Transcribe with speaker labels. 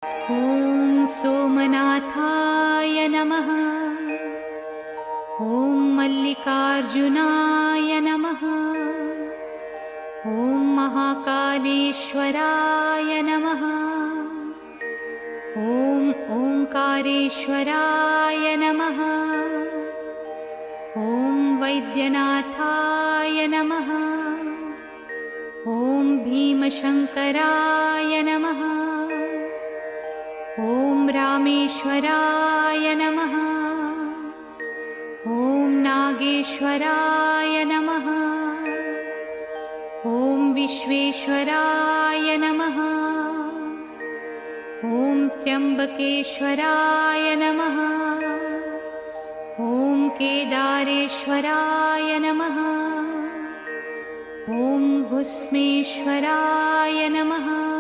Speaker 1: ॐ सोमनाथाय नमः। ॐ मल्लिकार्जुनाय नमः। ॐ महाकालेश्वराय नमः। ॐ ओंकारेश्वराय नमः। ॐ वैद्यनाथाय नमः। ॐ भीमशङ्कराय नमः। ॐ रामेश्वराय नमः। ॐ नागेश्वराय नमः। ॐ विश्वेश्वराय नमः। ॐ त्र्यम्बकेश्वराय नमः। ॐ केदारेश्वराय नमः। ॐ भुस्मेश्वराय नमः।